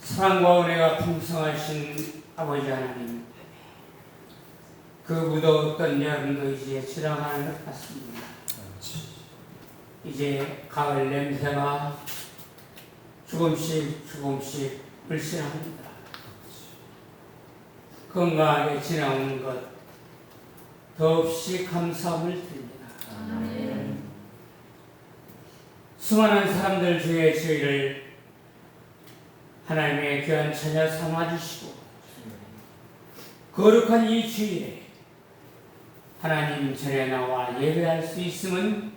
사랑과 은혜가 풍성하신 아버지 하나님, 그 무더웠던 여름도 이제 지나가는 것 같습니다. 이제 가을 냄새가 조금씩 불씨합니다. 건강하게 지나오는 것 더없이 감사함을 드립니다. 아멘. 수많은 사람들 중에 저희를 하나님의 귀한 처녀 삼아주시고 거룩한 이 주일에 하나님 전에 나와 예배할 수 있음은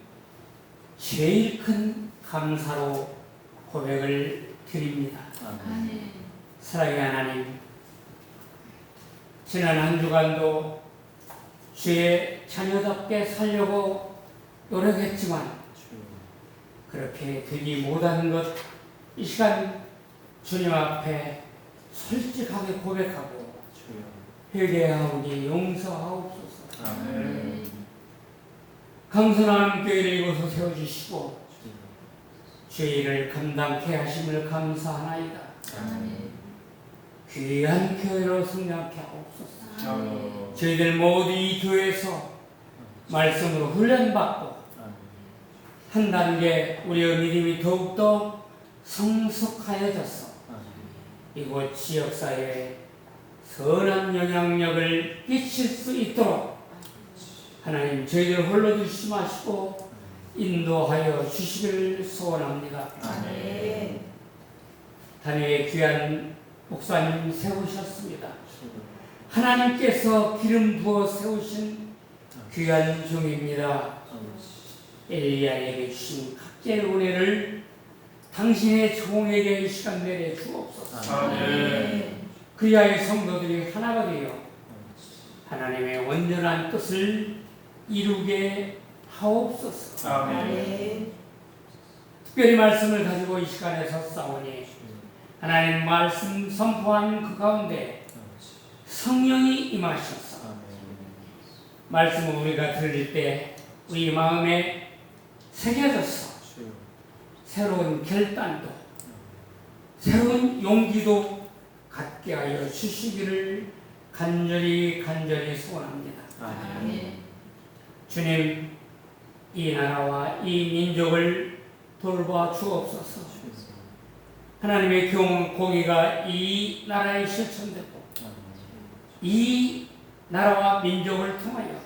제일 큰 감사로 고백을 드립니다. 아멘. 사랑의 하나님, 지난 한 주간도 주의 자녀답게 살려고 노력했지만 그렇게 되지 못한 것, 이 시간 주님 앞에 솔직하게 고백하고 회개하오니 용서하옵소서. 아멘. 강선한 교회를 이곳에 세워주시고 주의 일을 감당케 하심을 감사하나이다. 아멘. 귀한 교회로 성장케 하옵소서. 아멘. 저희들 모두 이 교회에서 말씀으로 훈련받고 한 단계 우리의 믿음이 더욱더 성숙하여져서 이곳 지역사회에 선한 영향력을 끼칠 수 있도록 하나님 저희들 홀로 두시지 마시고 인도하여 주시기를 소원합니다. 아멘. 단위의 귀한 목사님 세우셨습니다. 하나님께서 기름 부어 세우신 귀한 종입니다. 엘리야에게 주신 각계의 은혜를 당신의 종에게 이 시간 내려 주옵소서. 아멘. 그리하여 성도들이 하나가 되어 하나님의 온전한 뜻을 이루게 하옵소서. 아멘. 특별히 말씀을 가지고 이 시간에 섰사오니 하나님 말씀 선포하는 그 가운데 성령이 임하셔서 말씀을 우리가 들을 때 우리 마음에 새겨져서 새로운 결단도 새로운 용기도 갖게 하여 주시기를 간절히 소원합니다. 아멘. 주님, 이 나라와 이 민족을 돌봐 주옵소서. 하나님의 공의가 이 나라에 실천되고 이 나라와 민족을 통하여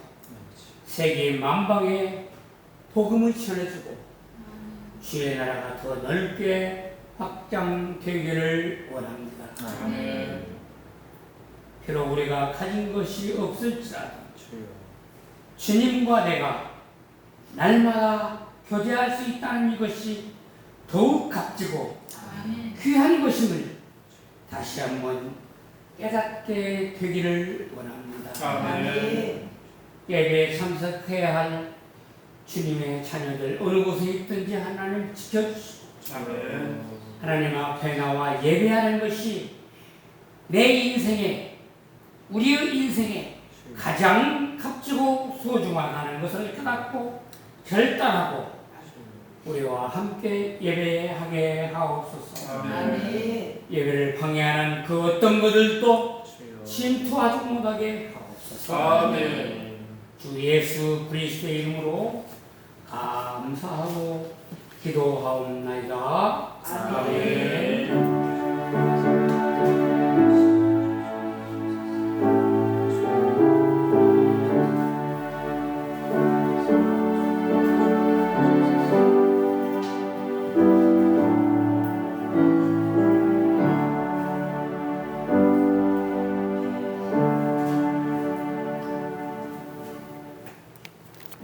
세계 만방에 복음을 전해주고 주의 나라가 더 넓게 확장되기를 원합니다. 아멘. 비록 우리가 가진 것이 없을지라도 주님과 내가 날마다 교제할 수 있다는 이것이 더욱 값지고 아멘. 귀한 것임을 다시 한번 깨닫게 되기를 원합니다. 아멘. 예배에 참석해야 할 주님의 자녀들 어느 곳에 있든지 하나님 지켜주시고 아멘. 하나님 앞에 나와 예배하는 것이 내 인생에, 우리의 인생에 가장 값지고 소중하다는 것을 깨닫고 결단하고 우리와 함께 예배하게 하옵소서. 아멘. 예배를 방해하는 그 어떤 것들도 침투하지 못하게 하옵소서. 아멘. 주 예수 그리스도의 이름으로 감사하고 기도하옵나이다. 아멘.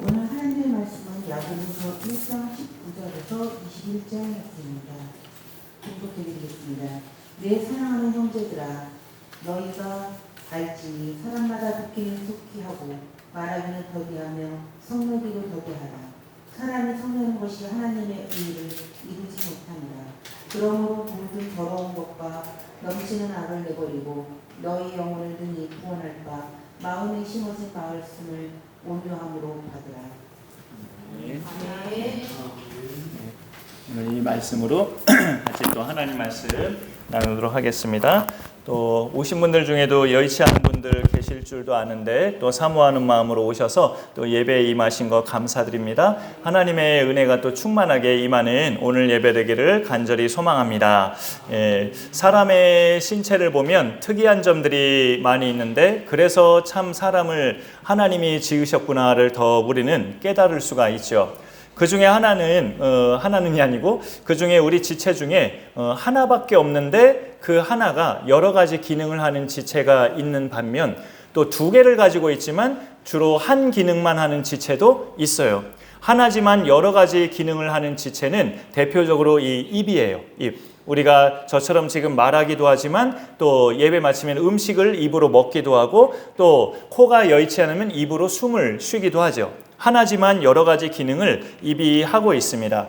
오늘 하나님의 말씀은 야고보서 1장 19절에서 21장이었습니다. 공독해드리겠습니다. 내 사랑하는 형제들아, 너희가 알지 사람마다 듣기는 속히 하고 말하기는 더디하며 성내기도 더디하라. 사람이 성내는 것이 하나님의 의를 이루지 못하니라. 그러므로 모든 더러운 것과 넘치는 악을 내버리고 너희 영혼을 능히 구원할 바 마음에 심어진 말씀을 온유함으로 받으라. 아멘. 오늘 이 말씀으로 같이 또 하나님 말씀 나누도록 하겠습니다. 또 오신 분들 중에도 여의치 않은 분들 계실 줄도 아는데 또 사모하는 마음으로 오셔서 또 예배에 임하신 거 감사드립니다. 하나님의 은혜가 또 충만하게 임하는 오늘 예배 되기를 간절히 소망합니다. 사람의 신체를 보면 특이한 점들이 많이 있는데 그래서 참 사람을 하나님이 지으셨구나를 더 우리는 깨달을 수가 있죠. 그 중에 하나는이 아니고 그 중에 우리 지체 중에 하나밖에 없는데 그 하나가 여러 가지 기능을 하는 지체가 있는 반면 또 두 개를 가지고 있지만 주로 한 기능만 하는 지체도 있어요. 하나지만 여러 가지 기능을 하는 지체는 대표적으로 이 입이에요. 입. 우리가 저처럼 지금 말하기도 하지만 또 예배 마치면 음식을 입으로 먹기도 하고 또 코가 여의치 않으면 입으로 숨을 쉬기도 하죠. 하나지만 여러 가지 기능을 입이 하고 있습니다.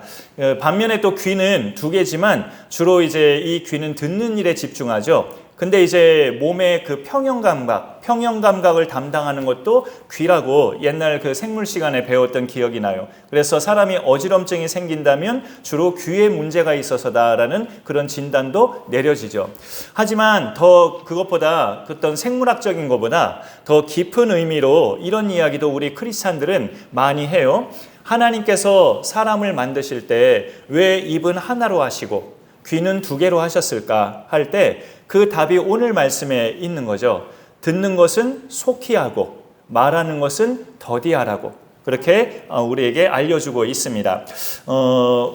반면에 또 귀는 두 개지만 주로 이제 이 귀는 듣는 일에 집중하죠. 근데 이제 몸의 그 평형 감각을 담당하는 것도 귀라고 옛날 그 생물 시간에 배웠던 기억이 나요. 그래서 사람이 어지럼증이 생긴다면 주로 귀에 문제가 있어서다라는 그런 진단도 내려지죠. 하지만 더 그것보다 어떤 생물학적인 것보다 더 깊은 의미로 이런 이야기도 우리 크리스찬들은 많이 해요. 하나님께서 사람을 만드실 때 왜 입은 하나로 하시고 귀는 두 개로 하셨을까 할 때 그 답이 오늘 말씀에 있는 거죠. 듣는 것은 속히 하고 말하는 것은 더디하라고 그렇게 우리에게 알려주고 있습니다.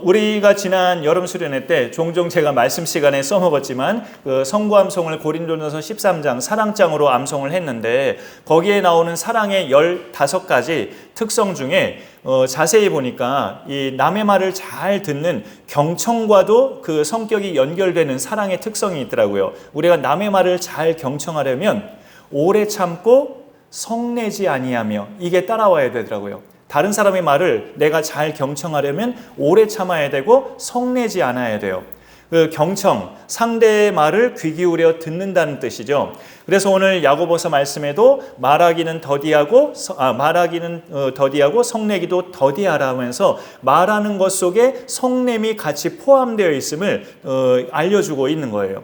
우리가 지난 여름 수련회 때 종종 제가 말씀 시간에 써먹었지만 그 성구 암송을 고린도전서 13장 사랑장으로 암송을 했는데 거기에 나오는 사랑의 15가지 특성 중에 자세히 보니까 이 남의 말을 잘 듣는 경청과도 그 성격이 연결되는 사랑의 특성이 있더라고요. 우리가 남의 말을 잘 경청하려면 오래 참고 성내지 아니하며 이게 따라와야 되더라고요. 다른 사람의 말을 내가 잘 경청하려면 오래 참아야 되고 성내지 않아야 돼요. 그 경청, 상대의 말을 귀 기울여 듣는다는 뜻이죠. 그래서 오늘 야고보서 말씀에도 말하기는 더디하고 성내기도 더디하라 하면서 말하는 것 속에 성냄이 같이 포함되어 있음을 알려주고 있는 거예요.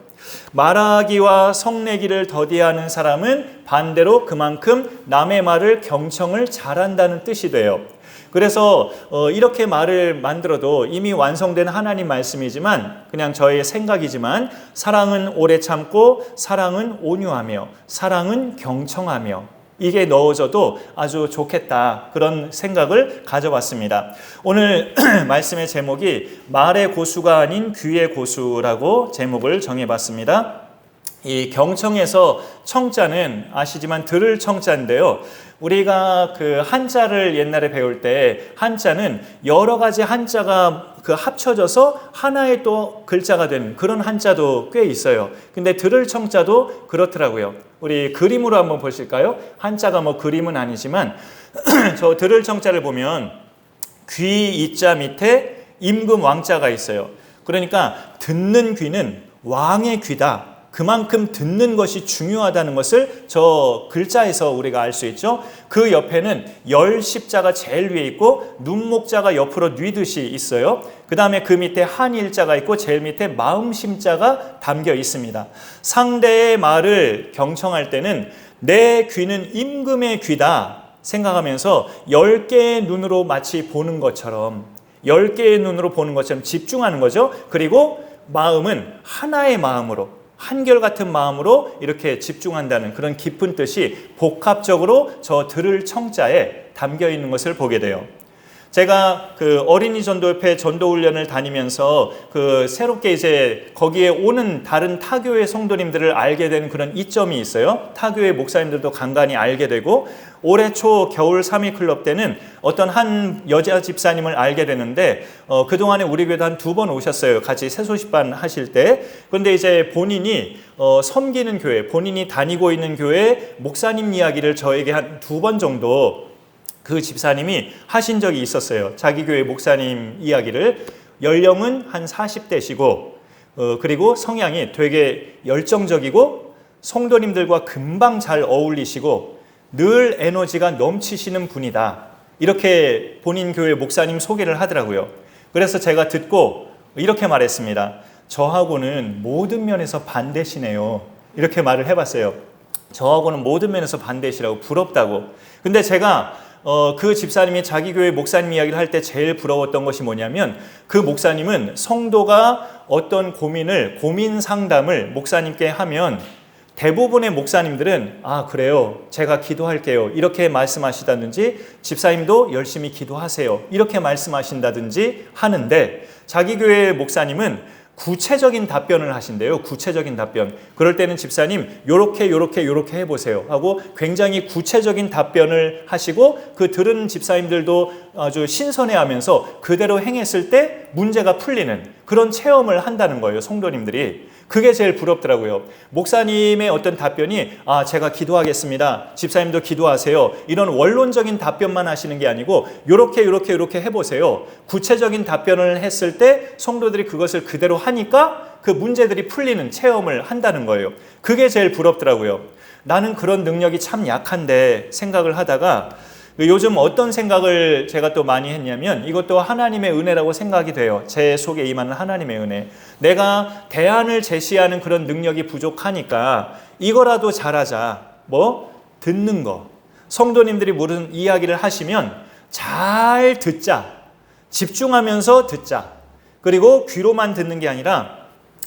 말하기와 성내기를 더디하는 사람은 반대로 그만큼 남의 말을 경청을 잘한다는 뜻이 돼요. 그래서 이렇게 말을 만들어도 이미 완성된 하나님 말씀이지만 그냥 저의 생각이지만 사랑은 오래 참고 사랑은 온유하며 사랑은 경청하며 이게 넣어져도 아주 좋겠다 그런 생각을 가져봤습니다. 오늘 말씀의 제목이 말의 고수가 아닌 귀의 고수라고 제목을 정해봤습니다. 이 경청에서 청자는 아시지만 들을 청자인데요. 우리가 그 한자를 옛날에 배울 때 한자는 여러 가지 한자가 그 합쳐져서 하나의 또 글자가 된 그런 한자도 꽤 있어요. 근데 들을 청자도 그렇더라고요. 우리 그림으로 한번 보실까요? 한자가 뭐 그림은 아니지만 저 들을 청자를 보면 귀 이자 밑에 임금 왕자가 있어요. 그러니까 듣는 귀는 왕의 귀다. 그만큼 듣는 것이 중요하다는 것을 저 글자에서 우리가 알 수 있죠. 그 옆에는 열 십자가 제일 위에 있고 눈목자가 옆으로 뉘듯이 있어요. 그 다음에 그 밑에 한일자가 있고 제일 밑에 마음심자가 담겨 있습니다. 상대의 말을 경청할 때는 내 귀는 임금의 귀다 생각하면서 10개의 눈으로 마치 보는 것처럼 10개의 눈으로 보는 것처럼 집중하는 거죠. 그리고 마음은 하나의 마음으로 한결같은 마음으로 이렇게 집중한다는 그런 깊은 뜻이 복합적으로 저 들을 청자에 담겨 있는 것을 보게 돼요. 제가 그 어린이 전도협회 전도훈련을 다니면서 그 새롭게 이제 거기에 오는 다른 타교의 성도님들을 알게 된 그런 이점이 있어요. 타교의 목사님들도 간간히 알게 되고 올해 초 겨울 3위 클럽 때는 어떤 한 여자 집사님을 알게 되는데 그동안에 우리 교회도 한 2번 오셨어요. 같이 새소식반 하실 때. 그런데 이제 본인이 섬기는 교회, 본인이 다니고 있는 교회 목사님 이야기를 저에게 한 2번 정도 그 집사님이 하신 적이 있었어요. 자기 교회 목사님 이야기를. 연령은 한 40대시고 그리고 성향이 되게 열정적이고 성도님들과 금방 잘 어울리시고 늘 에너지가 넘치시는 분이다. 이렇게 본인 교회 목사님 소개를 하더라고요. 그래서 제가 듣고 이렇게 말했습니다. 저하고는 모든 면에서 반대시네요. 이렇게 말을 해봤어요. 저하고는 모든 면에서 반대시라고, 부럽다고. 근데 제가 그 집사님이 자기 교회 목사님 이야기를 할 때 제일 부러웠던 것이 뭐냐면, 그 목사님은 성도가 어떤 고민 상담을 목사님께 하면 대부분의 목사님들은 아 그래요, 제가 기도할게요, 이렇게 말씀하시다든지, 집사님도 열심히 기도하세요, 이렇게 말씀하신다든지 하는데, 자기 교회 목사님은 구체적인 답변을 하신대요. 구체적인 답변. 그럴 때는 집사님 요렇게 해보세요 하고 굉장히 구체적인 답변을 하시고, 그 들은 집사님들도 아주 신선해하면서 그대로 행했을 때 문제가 풀리는 그런 체험을 한다는 거예요, 성도님들이. 그게 제일 부럽더라고요. 목사님의 어떤 답변이 아 제가 기도하겠습니다, 집사님도 기도하세요, 이런 원론적인 답변만 하시는 게 아니고 요렇게 해보세요, 구체적인 답변을 했을 때 성도들이 그것을 그대로 하니까 그 문제들이 풀리는 체험을 한다는 거예요. 그게 제일 부럽더라고요. 나는 그런 능력이 참 약한데 생각을 하다가 요즘 어떤 생각을 제가 또 많이 했냐면, 이것도 하나님의 은혜라고 생각이 돼요. 제 속에 임하는 하나님의 은혜. 내가 대안을 제시하는 그런 능력이 부족하니까 이거라도 잘하자. 뭐? 듣는 거. 성도님들이 무슨 이야기를 하시면 잘 듣자. 집중하면서 듣자. 그리고 귀로만 듣는 게 아니라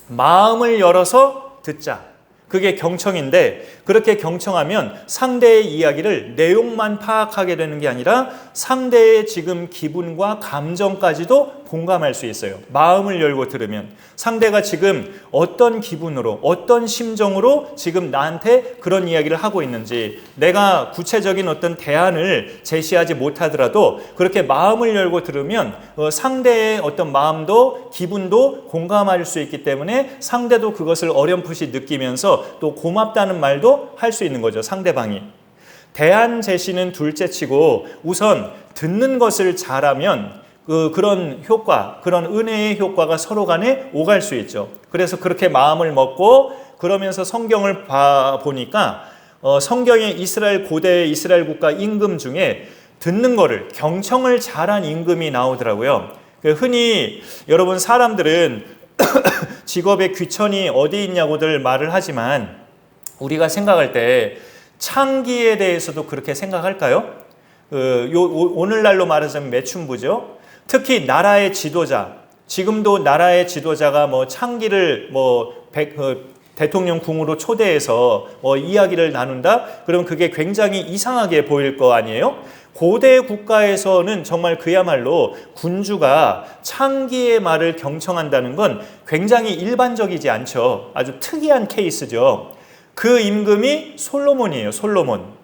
마음을 열어서 듣자. 그게 경청인데, 그렇게 경청하면 상대의 이야기를 내용만 파악하게 되는 게 아니라 상대의 지금 기분과 감정까지도 공감할 수 있어요. 마음을 열고 들으면 상대가 지금 어떤 기분으로, 어떤 심정으로 지금 나한테 그런 이야기를 하고 있는지, 내가 구체적인 어떤 대안을 제시하지 못하더라도 그렇게 마음을 열고 들으면 상대의 어떤 마음도 기분도 공감할 수 있기 때문에 상대도 그것을 어렴풋이 느끼면서 또 고맙다는 말도 할 수 있는 거죠, 상대방이. 대안 제시는 둘째치고 우선 듣는 것을 잘하면 그런 효과, 그런 은혜의 효과가 서로 간에 오갈 수 있죠. 그래서 그렇게 마음을 먹고 그러면서 성경을 보니까 성경의 고대 이스라엘 국가 임금 중에 듣는 거를, 경청을 잘한 임금이 나오더라고요. 흔히 여러분 사람들은 직업의 귀천이 어디 있냐고들 말을 하지만, 우리가 생각할 때 창기에 대해서도 그렇게 생각할까요? 오늘날로 말하자면 매춘부죠. 특히 나라의 지도자, 지금도 나라의 지도자가 뭐 창기를 대통령 궁으로 초대해서 이야기를 나눈다? 그러면 그게 굉장히 이상하게 보일 거 아니에요? 고대 국가에서는 정말 그야말로 군주가 창기의 말을 경청한다는 건 굉장히 일반적이지 않죠. 아주 특이한 케이스죠. 그 임금이 솔로몬이에요. 솔로몬.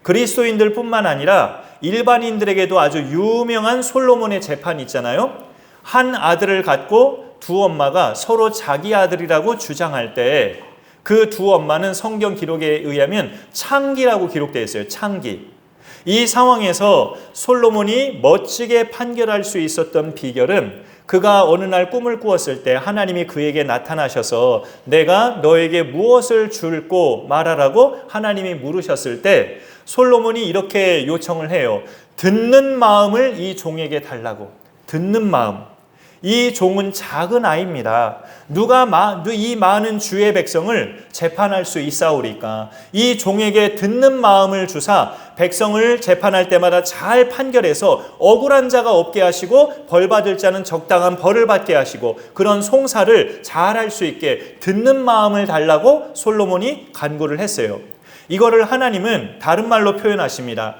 그리스도인들 뿐만 아니라 일반인들에게도 아주 유명한 솔로몬의 재판이 있잖아요. 한 아들을 갖고 두 엄마가 서로 자기 아들이라고 주장할 때 그 두 엄마는 성경 기록에 의하면 창기라고 기록되어 있어요. 창기. 이 상황에서 솔로몬이 멋지게 판결할 수 있었던 비결은, 그가 어느 날 꿈을 꾸었을 때 하나님이 그에게 나타나셔서 내가 너에게 무엇을 줄고 말하라고 하나님이 물으셨을 때 솔로몬이 이렇게 요청을 해요. 듣는 마음을 이 종에게 달라고. 듣는 마음. 이 종은 작은 아이입니다. 누가 이 많은 주의 백성을 재판할 수 있사오리까? 이 종에게 듣는 마음을 주사 백성을 재판할 때마다 잘 판결해서 억울한 자가 없게 하시고 벌 받을 자는 적당한 벌을 받게 하시고 그런 송사를 잘 할 수 있게 듣는 마음을 달라고 솔로몬이 간구를 했어요. 이거를 하나님은 다른 말로 표현하십니다.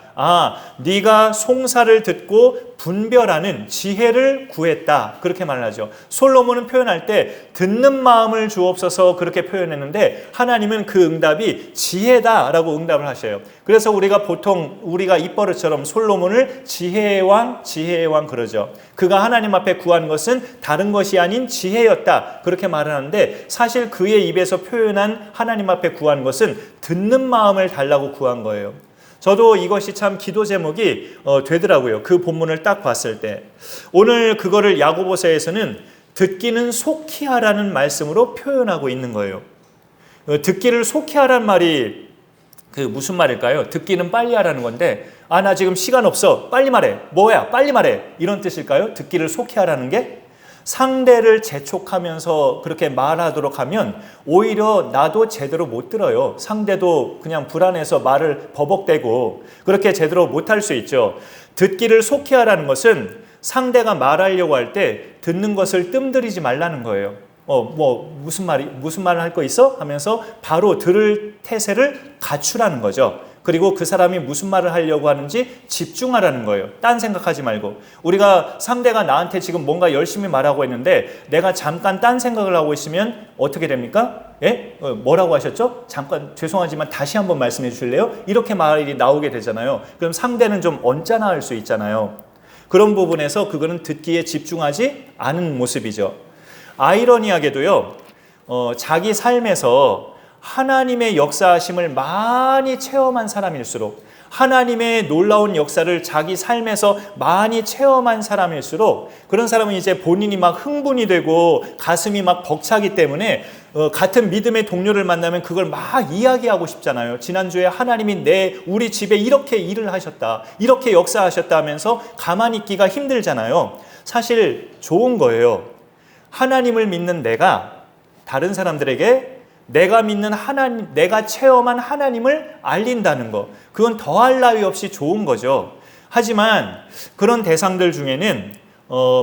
네가 송사를 듣고 분별하는 지혜를 구했다. 그렇게 말하죠. 솔로몬은 표현할 때 듣는 마음을 주옵소서 그렇게 표현했는데 하나님은 그 응답이 지혜다라고 응답을 하셔요. 그래서 우리가 입버릇처럼 솔로몬을 지혜의 왕 그러죠. 그가 하나님 앞에 구한 것은 다른 것이 아닌 지혜였다. 그렇게 말하는데 사실 그의 입에서 표현한 하나님 앞에 구한 것은 듣는 마음을 달라고 구한 거예요. 저도 이것이 참 기도 제목이 되더라고요. 그 본문을 딱 봤을 때. 오늘 그거를 야고보서에서는 듣기는 속히 하라는 말씀으로 표현하고 있는 거예요. 듣기를 속히 하라는 말이 무슨 말일까요? 듣기는 빨리 하라는 건데 나 지금 시간 없어. 빨리 말해. 뭐야? 빨리 말해. 이런 뜻일까요? 듣기를 속히 하라는 게? 상대를 재촉하면서 그렇게 말하도록 하면 오히려 나도 제대로 못 들어요. 상대도 그냥 불안해서 말을 버벅대고 그렇게 제대로 못할 수 있죠. 듣기를 속히 하라는 것은 상대가 말하려고 할 때 듣는 것을 뜸들이지 말라는 거예요. 무슨 말을 할 거 있어? 하면서 바로 들을 태세를 갖추라는 거죠. 그리고 그 사람이 무슨 말을 하려고 하는지 집중하라는 거예요. 딴 생각하지 말고. 우리가 상대가 나한테 지금 뭔가 열심히 말하고 있는데 내가 잠깐 딴 생각을 하고 있으면 어떻게 됩니까? 예? 뭐라고 하셨죠? 잠깐 죄송하지만 다시 한번 말씀해 주실래요? 이렇게 말이 나오게 되잖아요. 그럼 상대는 좀 언짢아할 수 있잖아요. 그런 부분에서 그거는 듣기에 집중하지 않은 모습이죠. 아이러니하게도요, 자기 삶에서 하나님의 역사하심을 많이 체험한 사람일수록, 하나님의 놀라운 역사를 자기 삶에서 많이 체험한 사람일수록 그런 사람은 이제 본인이 막 흥분이 되고 가슴이 막 벅차기 때문에 같은 믿음의 동료를 만나면 그걸 막 이야기하고 싶잖아요. 지난주에 하나님이 우리 집에 이렇게 일을 하셨다, 이렇게 역사하셨다 하면서 가만히 있기가 힘들잖아요. 사실 좋은 거예요. 하나님을 믿는 내가 다른 사람들에게 내가 믿는 하나님, 내가 체험한 하나님을 알린다는 거, 그건 더할 나위 없이 좋은 거죠. 하지만 그런 대상들 중에는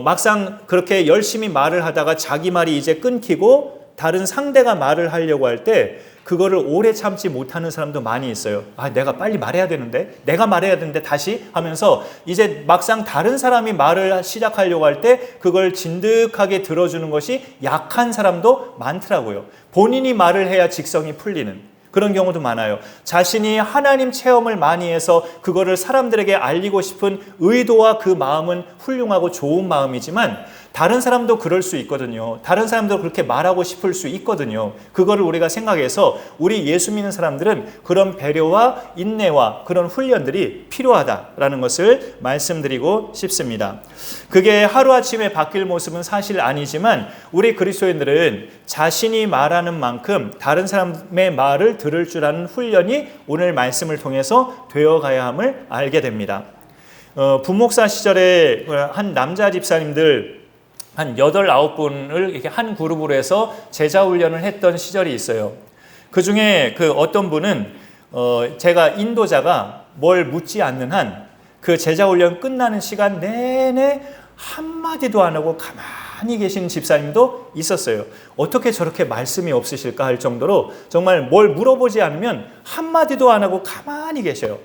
막상 그렇게 열심히 말을 하다가 자기 말이 이제 끊기고 다른 상대가 말을 하려고 할 때 그거를 오래 참지 못하는 사람도 많이 있어요. 내가 빨리 말해야 되는데, 내가 말해야 되는데 다시 하면서 이제 막상 다른 사람이 말을 시작하려고 할 때 그걸 진득하게 들어주는 것이 약한 사람도 많더라고요. 본인이 말을 해야 직성이 풀리는 그런 경우도 많아요. 자신이 하나님 체험을 많이 해서 그거를 사람들에게 알리고 싶은 의도와 그 마음은 훌륭하고 좋은 마음이지만 다른 사람도 그럴 수 있거든요. 다른 사람도 그렇게 말하고 싶을 수 있거든요. 그거를 우리가 생각해서 우리 예수 믿는 사람들은 그런 배려와 인내와 그런 훈련들이 필요하다라는 것을 말씀드리고 싶습니다. 그게 하루아침에 바뀔 모습은 사실 아니지만 우리 그리스도인들은 자신이 말하는 만큼 다른 사람의 말을 들을 줄 아는 훈련이 오늘 말씀을 통해서 되어가야 함을 알게 됩니다. 부목사 시절에 한 남자 집사님들 한 8, 9분을 이렇게 한 그룹으로 해서 제자 훈련을 했던 시절이 있어요. 그 중에 그 어떤 분은 제가 인도자가 뭘 묻지 않는 한 그 제자 훈련 끝나는 시간 내내 한마디도 안 하고 가만히 계신 집사님도 있었어요. 어떻게 저렇게 말씀이 없으실까 할 정도로 정말 뭘 물어보지 않으면 한마디도 안 하고 가만히 계셔요.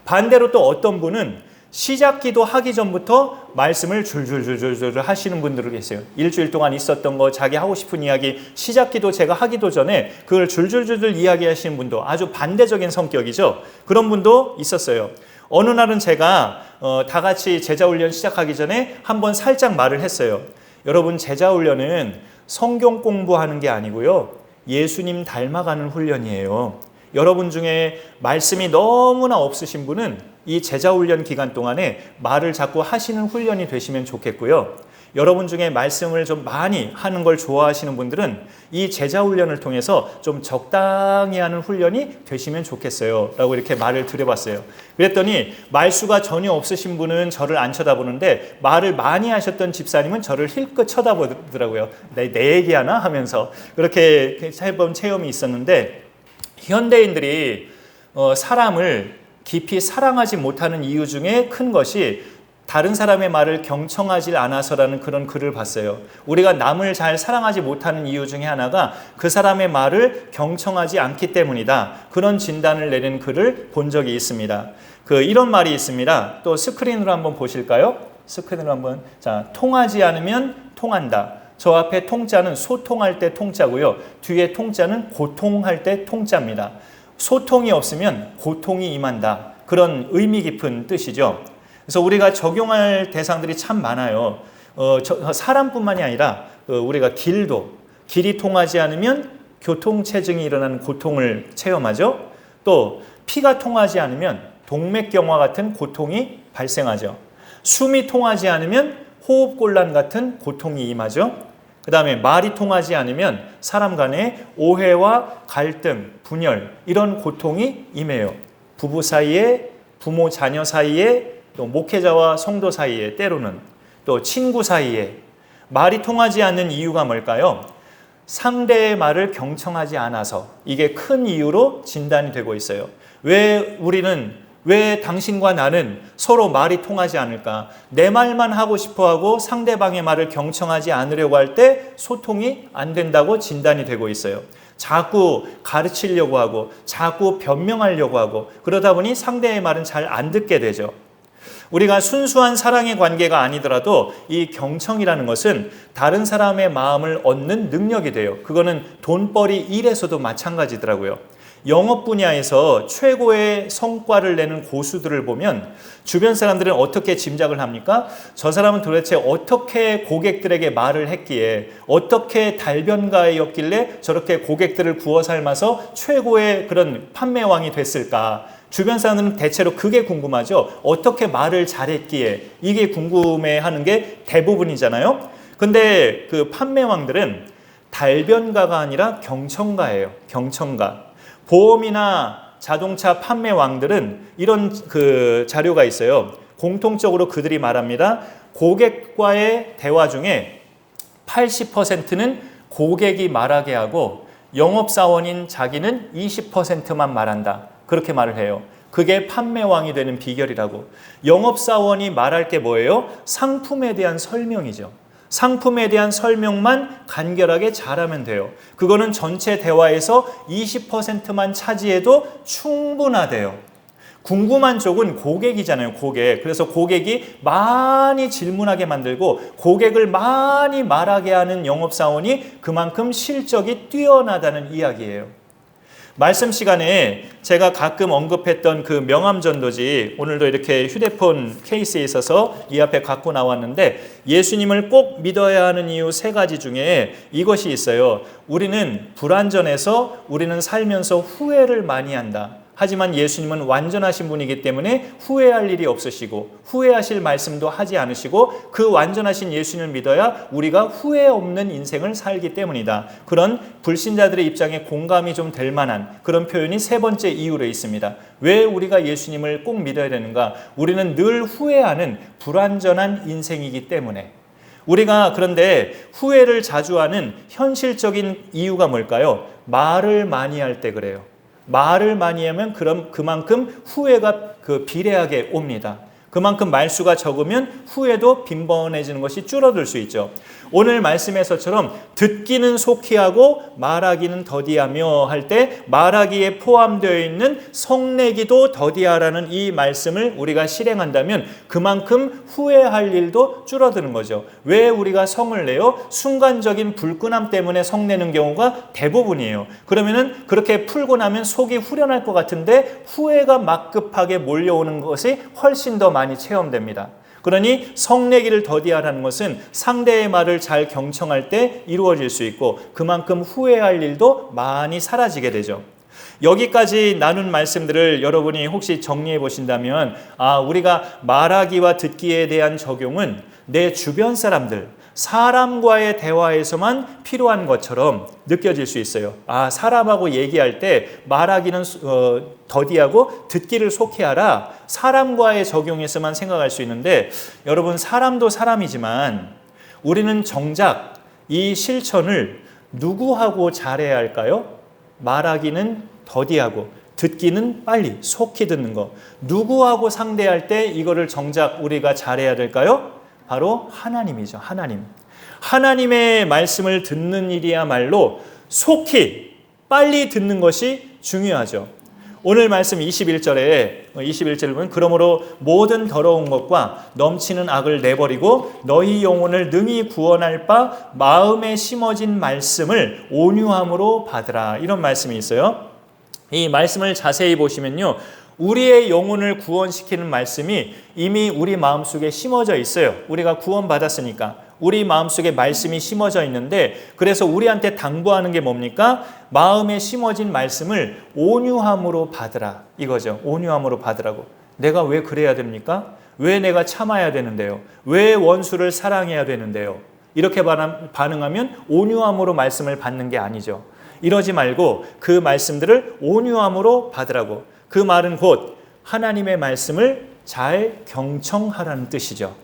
반대로 또 어떤 분은 시작 기도 하기 전부터 말씀을 줄줄줄줄 하시는 분들도 계세요. 일주일 동안 있었던 거, 자기 하고 싶은 이야기, 시작 기도 제가 하기도 전에 그걸 줄줄줄줄 이야기하시는 분도 아주 반대적인 성격이죠. 그런 분도 있었어요. 어느 날은 제가 다 같이 제자훈련 시작하기 전에 한번 살짝 말을 했어요. 여러분, 제자훈련은 성경 공부하는 게 아니고요, 예수님 닮아가는 훈련이에요. 여러분 중에 말씀이 너무나 없으신 분은 이 제자훈련 기간 동안에 말을 자꾸 하시는 훈련이 되시면 좋겠고요. 여러분 중에 말씀을 좀 많이 하는 걸 좋아하시는 분들은 이 제자훈련을 통해서 좀 적당히 하는 훈련이 되시면 좋겠어요 라고 이렇게 말을 드려봤어요. 그랬더니 말수가 전혀 없으신 분은 저를 안 쳐다보는데 말을 많이 하셨던 집사님은 저를 힐끗 쳐다보더라고요. 내 얘기하나 하면서 그렇게 해본 체험이 있었는데, 현대인들이 사람을 깊이 사랑하지 못하는 이유 중에 큰 것이 다른 사람의 말을 경청하지 않아서라는 그런 글을 봤어요. 우리가 남을 잘 사랑하지 못하는 이유 중에 하나가 그 사람의 말을 경청하지 않기 때문이다. 그런 진단을 내린 글을 본 적이 있습니다. 이런 말이 있습니다. 또 스크린으로 한번 보실까요? 스크린으로 한번. 자, 통하지 않으면 통한다. 저 앞에 통자는 소통할 때 통자고요. 뒤에 통자는 고통할 때 통자입니다. 소통이 없으면 고통이 임한다. 그런 의미 깊은 뜻이죠. 그래서 우리가 적용할 대상들이 참 많아요. 사람뿐만이 아니라 우리가 길이 통하지 않으면 교통체증이 일어나는 고통을 체험하죠. 또 피가 통하지 않으면 동맥경화 같은 고통이 발생하죠. 숨이 통하지 않으면 호흡곤란 같은 고통이 임하죠. 그 다음에 말이 통하지 않으면 사람 간의 오해와 갈등, 분열, 이런 고통이 임해요. 부부 사이에, 부모 자녀 사이에, 또 목회자와 성도 사이에, 때로는 또 친구 사이에 말이 통하지 않는 이유가 뭘까요? 상대의 말을 경청하지 않아서, 이게 큰 이유로 진단이 되고 있어요. 왜 당신과 나는 서로 말이 통하지 않을까? 내 말만 하고 싶어 하고 상대방의 말을 경청하지 않으려고 할 때 소통이 안 된다고 진단이 되고 있어요. 자꾸 가르치려고 하고 자꾸 변명하려고 하고 그러다 보니 상대의 말은 잘 안 듣게 되죠. 우리가 순수한 사랑의 관계가 아니더라도 이 경청이라는 것은 다른 사람의 마음을 얻는 능력이 돼요. 그거는 돈벌이 일에서도 마찬가지더라고요. 영업 분야에서 최고의 성과를 내는 고수들을 보면 주변 사람들은 어떻게 짐작을 합니까? 저 사람은 도대체 어떻게 고객들에게 말을 했기에, 어떻게 달변가였길래 저렇게 고객들을 구워 삶아서 최고의 그런 판매왕이 됐을까? 주변 사람들은 대체로 그게 궁금하죠. 어떻게 말을 잘했기에, 이게 궁금해하는 게 대부분이잖아요. 근데 그 판매왕들은 달변가가 아니라 경청가예요. 경청가. 보험이나 자동차 판매왕들은 이런 그 자료가 있어요. 공통적으로 그들이 말합니다. 고객과의 대화 중에 80%는 고객이 말하게 하고 영업사원인 자기는 20%만 말한다. 그렇게 말을 해요. 그게 판매왕이 되는 비결이라고. 영업사원이 말할 게 뭐예요? 상품에 대한 설명이죠. 상품에 대한 설명만 간결하게 잘하면 돼요. 그거는 전체 대화에서 20%만 차지해도 충분하대요. 궁금한 쪽은 고객이잖아요. 고객. 그래서 고객이 많이 질문하게 만들고 고객을 많이 말하게 하는 영업사원이 그만큼 실적이 뛰어나다는 이야기예요. 말씀 시간에 제가 가끔 언급했던 그 명암전도지, 오늘도 이렇게 휴대폰 케이스에 있어서 이 앞에 갖고 나왔는데, 예수님을 꼭 믿어야 하는 이유 3가지 중에 이것이 있어요. 우리는 불완전해서 우리는 살면서 후회를 많이 한다. 하지만 예수님은 완전하신 분이기 때문에 후회할 일이 없으시고 후회하실 말씀도 하지 않으시고 그 완전하신 예수님을 믿어야 우리가 후회 없는 인생을 살기 때문이다. 그런 불신자들의 입장에 공감이 좀 될 만한 그런 표현이 3번째 이유로 있습니다. 왜 우리가 예수님을 꼭 믿어야 되는가? 우리는 늘 후회하는 불완전한 인생이기 때문에. 우리가 그런데 후회를 자주 하는 현실적인 이유가 뭘까요? 말을 많이 할 때 그래요. 말을 많이 하면 그만큼 후회가 비례하게 옵니다. 그만큼 말수가 적으면 후회도 빈번해지는 것이 줄어들 수 있죠. 오늘 말씀에서처럼 듣기는 속히 하고 말하기는 더디하며 할 때 말하기에 포함되어 있는 성내기도 더디하라는 이 말씀을 우리가 실행한다면 그만큼 후회할 일도 줄어드는 거죠. 왜 우리가 성을 내요? 순간적인 불끈함 때문에 성내는 경우가 대부분이에요. 그러면은 그렇게 풀고 나면 속이 후련할 것 같은데 후회가 막급하게 몰려오는 것이 훨씬 더 많이 체험됩니다. 그러니 성내기를 더디하라는 것은 상대의 말을 잘 경청할 때 이루어질 수 있고 그만큼 후회할 일도 많이 사라지게 되죠. 여기까지 나눈 말씀들을 여러분이 혹시 정리해 보신다면 우리가 말하기와 듣기에 대한 적용은 내 주변 사람과의 대화에서만 필요한 것처럼 느껴질 수 있어요. 사람하고 얘기할 때 말하기는 더디하고 듣기를 속히 하라. 사람과의 적용에서만 생각할 수 있는데 여러분, 사람도 사람이지만 우리는 정작 이 실천을 누구하고 잘해야 할까요? 말하기는 더디하고 듣기는 빨리 속히 듣는 거. 누구하고 상대할 때 이거를 정작 우리가 잘해야 될까요? 바로 하나님이죠. 하나님의 말씀을 듣는 일이야말로 속히 빨리 듣는 것이 중요하죠. 오늘 말씀 21절을 보면 그러므로 모든 더러운 것과 넘치는 악을 내버리고 너희 영혼을 능히 구원할 바 마음에 심어진 말씀을 온유함으로 받으라. 이런 말씀이 있어요. 이 말씀을 자세히 보시면요, 우리의 영혼을 구원시키는 말씀이 이미 우리 마음속에 심어져 있어요. 우리가 구원받았으니까 우리 마음속에 말씀이 심어져 있는데, 그래서 우리한테 당부하는 게 뭡니까? 마음에 심어진 말씀을 온유함으로 받으라, 이거죠. 온유함으로 받으라고. 내가 왜 그래야 됩니까? 왜 내가 참아야 되는데요? 왜 원수를 사랑해야 되는데요? 이렇게 반응하면 온유함으로 말씀을 받는 게 아니죠. 이러지 말고 그 말씀들을 온유함으로 받으라고. 그 말은 곧 하나님의 말씀을 잘 경청하라는 뜻이죠.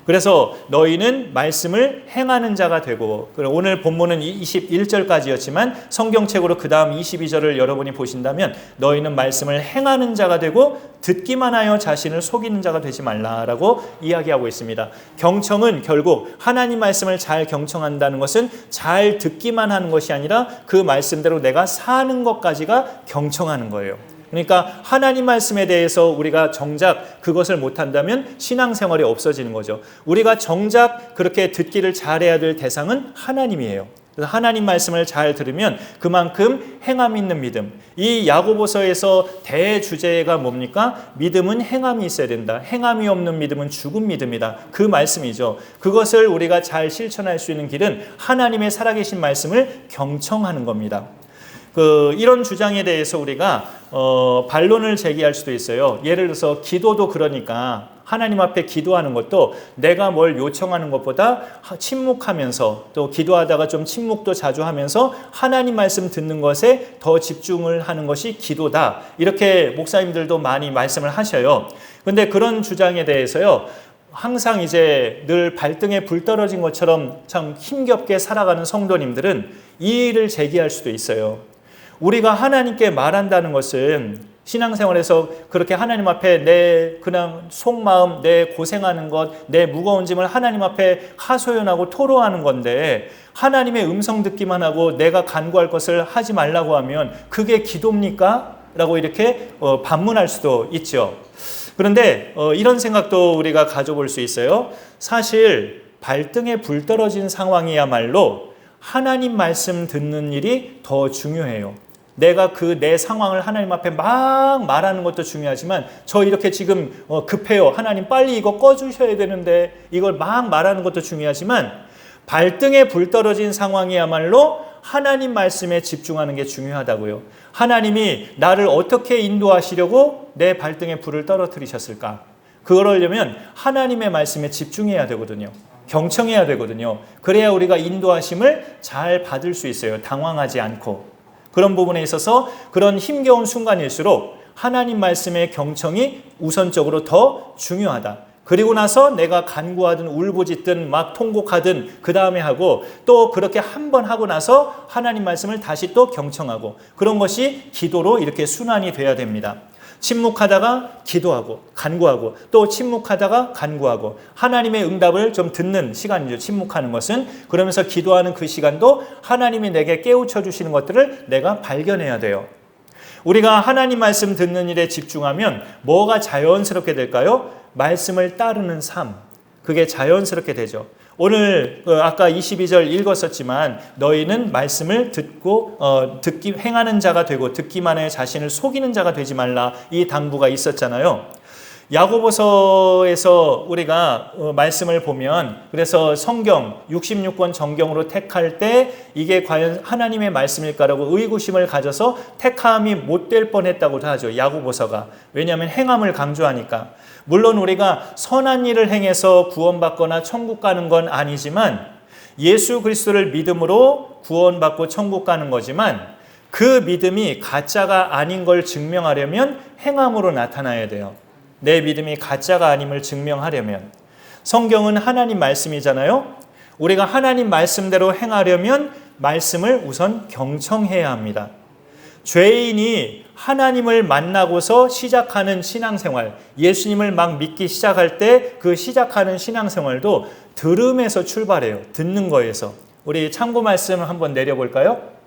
그래서 너희는 말씀을 행하는 자가 되고, 오늘 본문은 21절까지였지만 성경책으로 그 다음 22절을 여러분이 보신다면 너희는 말씀을 행하는 자가 되고 듣기만 하여 자신을 속이는 자가 되지 말라라고 이야기하고 있습니다. 경청은 결국 하나님 말씀을 잘 경청한다는 것은 잘 듣기만 하는 것이 아니라 그 말씀대로 내가 사는 것까지가 경청하는 거예요. 그러니까 하나님 말씀에 대해서 우리가 정작 그것을 못한다면 신앙생활이 없어지는 거죠. 우리가 정작 그렇게 듣기를 잘해야 될 대상은 하나님이에요. 그래서 하나님 말씀을 잘 들으면 그만큼 행함 있는 믿음. 이 야고보서에서 대주제가 뭡니까? 믿음은 행함이 있어야 된다. 행함이 없는 믿음은 죽은 믿음이다. 그 말씀이죠. 그것을 우리가 잘 실천할 수 있는 길은 하나님의 살아계신 말씀을 경청하는 겁니다. 이런 주장에 대해서 우리가 반론을 제기할 수도 있어요. 예를 들어서 기도도 그러니까 하나님 앞에 기도하는 것도 내가 뭘 요청하는 것보다 침묵하면서 또 기도하다가 좀 침묵도 자주 하면서 하나님 말씀 듣는 것에 더 집중을 하는 것이 기도다. 이렇게 목사님들도 많이 말씀을 하셔요. 그런데 그런 주장에 대해서요. 항상 이제 늘 발등에 불 떨어진 것처럼 참 힘겹게 살아가는 성도님들은 이 일을 제기할 수도 있어요. 우리가 하나님께 말한다는 것은 신앙생활에서 그렇게 하나님 앞에 내 그냥 속마음, 내 고생하는 것, 내 무거운 짐을 하나님 앞에 하소연하고 토로하는 건데 하나님의 음성 듣기만 하고 내가 간구할 것을 하지 말라고 하면 그게 기도입니까? 라고 이렇게 반문할 수도 있죠. 그런데 이런 생각도 우리가 가져볼 수 있어요. 사실 발등에 불 떨어진 상황이야말로 하나님 말씀 듣는 일이 더 중요해요. 내가 내 상황을 하나님 앞에 막 말하는 것도 중요하지만 저 이렇게 지금 급해요. 하나님 빨리 이거 꺼주셔야 되는데 이걸 막 말하는 것도 중요하지만 발등에 불 떨어진 상황이야말로 하나님 말씀에 집중하는 게 중요하다고요. 하나님이 나를 어떻게 인도하시려고 내 발등에 불을 떨어뜨리셨을까? 그러려면 하나님의 말씀에 집중해야 되거든요. 경청해야 되거든요. 그래야 우리가 인도하심을 잘 받을 수 있어요. 당황하지 않고. 그런 부분에 있어서 그런 힘겨운 순간일수록 하나님 말씀의 경청이 우선적으로 더 중요하다. 그리고 나서 내가 간구하든 울부짖든 막 통곡하든 그 다음에 하고 또 그렇게 한 번 하고 나서 하나님 말씀을 다시 또 경청하고 그런 것이 기도로 이렇게 순환이 돼야 됩니다. 침묵하다가 기도하고 간구하고 또 침묵하다가 간구하고 하나님의 응답을 좀 듣는 시간이죠. 침묵하는 것은. 그러면서 기도하는 그 시간도 하나님이 내게 깨우쳐 주시는 것들을 내가 발견해야 돼요. 우리가 하나님 말씀 듣는 일에 집중하면 뭐가 자연스럽게 될까요? 말씀을 따르는 삶. 그게 자연스럽게 되죠. 오늘 아까 22절 읽었었지만 너희는 말씀을 듣고 행하는 자가 되고 듣기만 해 자신을 속이는 자가 되지 말라 이 당부가 있었잖아요. 야고보서에서 우리가 말씀을 보면 그래서 성경 66권 정경으로 택할 때 이게 과연 하나님의 말씀일까라고 의구심을 가져서 택함이 못 될 뻔했다고도 하죠. 야고보서가. 왜냐하면 행함을 강조하니까. 물론 우리가 선한 일을 행해서 구원받거나 천국 가는 건 아니지만 예수 그리스도를 믿음으로 구원받고 천국 가는 거지만 그 믿음이 가짜가 아닌 걸 증명하려면 행함으로 나타나야 돼요. 내 믿음이 가짜가 아님을 증명하려면. 성경은 하나님 말씀이잖아요. 우리가 하나님 말씀대로 행하려면 말씀을 우선 경청해야 합니다. 죄인이 하나님을 만나고서 시작하는 신앙생활, 예수님을 막 믿기 시작할 때 그 시작하는 신앙생활도 들음에서 출발해요. 듣는 거에서. 우리 참고 말씀을 한번 내려볼까요?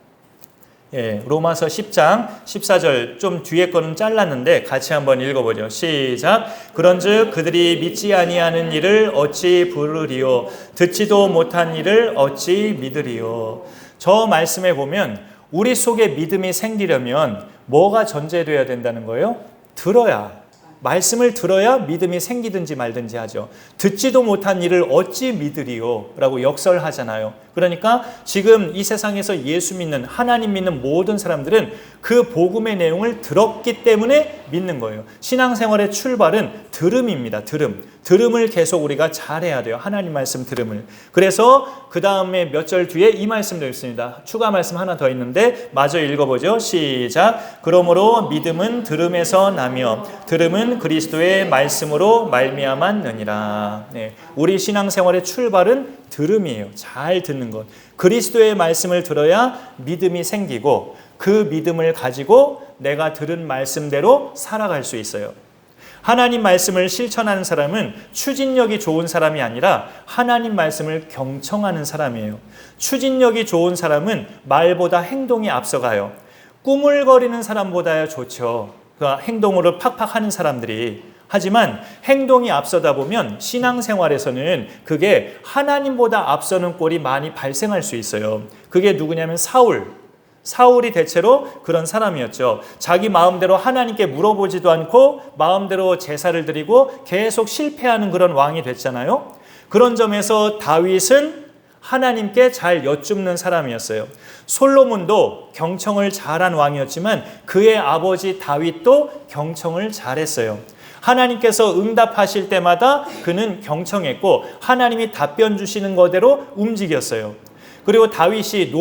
로마서 10장 14절 좀 뒤에 거는 잘랐는데 같이 한번 읽어보죠. 시작. 그런즉 그들이 믿지 아니하는 일을 어찌 부르리요 듣지도 못한 일을 어찌 믿으리요. 저 말씀에 보면 우리 속에 믿음이 생기려면 뭐가 전제돼야 된다는 거예요? 들어야. 말씀을 들어야 믿음이 생기든지 말든지 하죠. 듣지도 못한 일을 어찌 믿으리요? 라고 역설하잖아요. 그러니까 지금 이 세상에서 예수 믿는 하나님 믿는 모든 사람들은 그 복음의 내용을 들었기 때문에 믿는 거예요. 신앙생활의 출발은 들음입니다. 들음을 계속 우리가 잘해야 돼요. 하나님 말씀 들음을. 그래서 그 다음에 몇 절 뒤에 이 말씀도 있습니다. 추가 말씀 하나 더 있는데 마저 읽어보죠. 시작. 그러므로 믿음은 들음에서 나며 들음은 들음은 그리스도의 말씀으로 말미암았느니라. 네, 우리 신앙생활의 출발은 들음이에요. 잘 듣는 것. 그리스도의 말씀을 들어야 믿음이 생기고 그 믿음을 가지고 내가 들은 말씀대로 살아갈 수 있어요. 하나님 말씀을 실천하는 사람은 추진력이 좋은 사람이 아니라 하나님 말씀을 경청하는 사람이에요. 추진력이 좋은 사람은 말보다 행동이 앞서가요. 꾸물거리는 사람보다야 좋죠. 그러니까 행동으로 팍팍 하는 사람들이. 하지만 행동이 앞서다 보면 신앙생활에서는 그게 하나님보다 앞서는 꼴이 많이 발생할 수 있어요. 그게 누구냐면 사울이 대체로 그런 사람이었죠. 자기 마음대로 하나님께 물어보지도 않고 마음대로 제사를 드리고 계속 실패하는 그런 왕이 됐잖아요. 그런 점에서 다윗은 하나님께 잘 여쭙는 사람이었어요. 솔로몬도 경청을 잘한 왕이었지만 그의 아버지 다윗도 경청을 잘했어요. 하나님께서 응답하실 때마다 그는 경청했고 하나님이 답변 주시는 거대로 움직였어요. 그리고 다윗이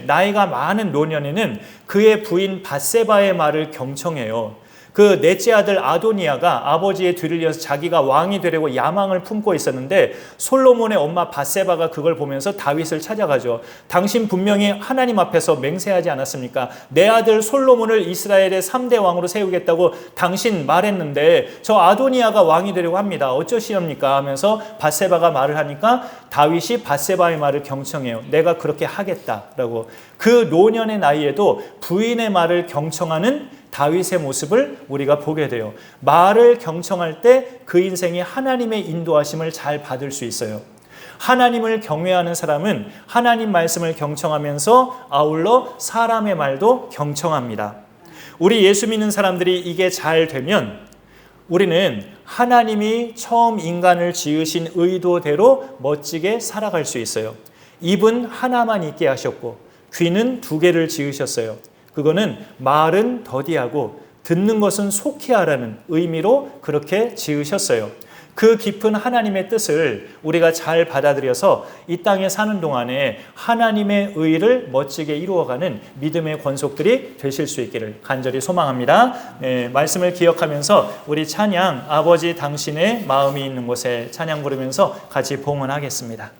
나이가 많은 노년에는 그의 부인 밧세바의 말을 경청해요. 그 넷째 아들 아도니아가 아버지의 뒤를 이어서 자기가 왕이 되려고 야망을 품고 있었는데 솔로몬의 엄마 밧세바가 그걸 보면서 다윗을 찾아가죠. 당신 분명히 하나님 앞에서 맹세하지 않았습니까? 내 아들 솔로몬을 이스라엘의 3대 왕으로 세우겠다고 당신 말했는데 저 아도니아가 왕이 되려고 합니다. 어쩌시렵니까? 하면서 밧세바가 말을 하니까 다윗이 밧세바의 말을 경청해요. 내가 그렇게 하겠다라고. 그 노년의 나이에도 부인의 말을 경청하는 다윗의 모습을 우리가 보게 돼요. 말을 경청할 때 그 인생이 하나님의 인도하심을 잘 받을 수 있어요. 하나님을 경외하는 사람은 하나님 말씀을 경청하면서 아울러 사람의 말도 경청합니다. 우리 예수 믿는 사람들이 이게 잘 되면 우리는 하나님이 처음 인간을 지으신 의도대로 멋지게 살아갈 수 있어요. 입은 하나만 있게 하셨고 귀는 2개를 지으셨어요. 그거는 말은 더디하고 듣는 것은 속히 하라는 의미로 그렇게 지으셨어요. 그 깊은 하나님의 뜻을 우리가 잘 받아들여서 이 땅에 사는 동안에 하나님의 의를 멋지게 이루어가는 믿음의 권속들이 되실 수 있기를 간절히 소망합니다. 말씀을 기억하면서 우리 찬양 아버지 당신의 마음이 있는 곳에 찬양 부르면서 같이 봉헌하겠습니다.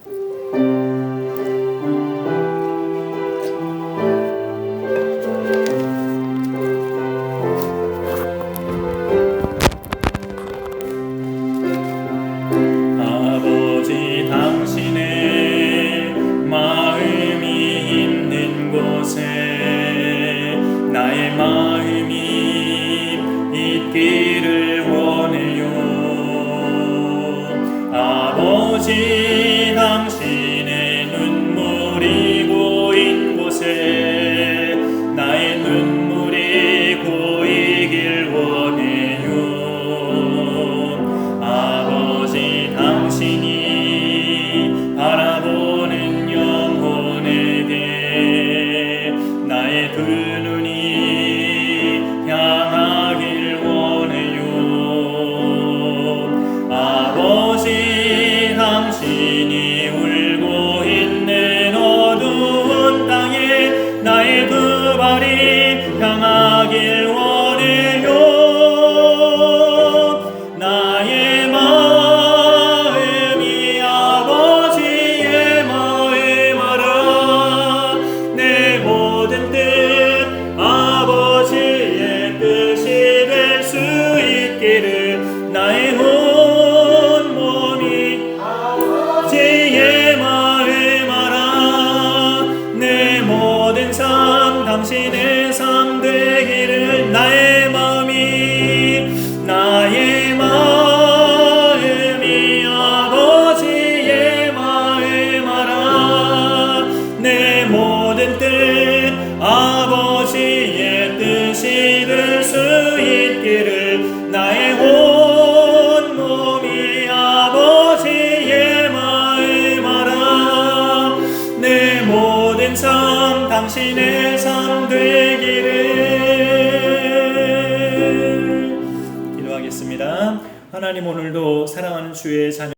당신의 눈물이 고인 곳에 나의 눈물이 고이길 원해요. 아버지 당신이 바라보는 영혼에게 나의 두 눈이 향하길 원해요. 아버지 당신이 울고 있는 어두운 땅에 나의 두 발이 향하길 원해요. 나의 마음이 아버지의 마음 알아. 내 모든 뜻 아버지의 뜻이 될 수 있기를 나의 당신의 삶 되기를 나의 마음이 아버지의 마음 알아. 내 모든 뜻 아버지의 뜻이 될 수 있기를 나의 온 몸이 아버지의 마음 알아. 내 모든 삶 당신의 삶 되기를 기도하겠습니다. 하나님 오늘도 사랑하는 주의 자녀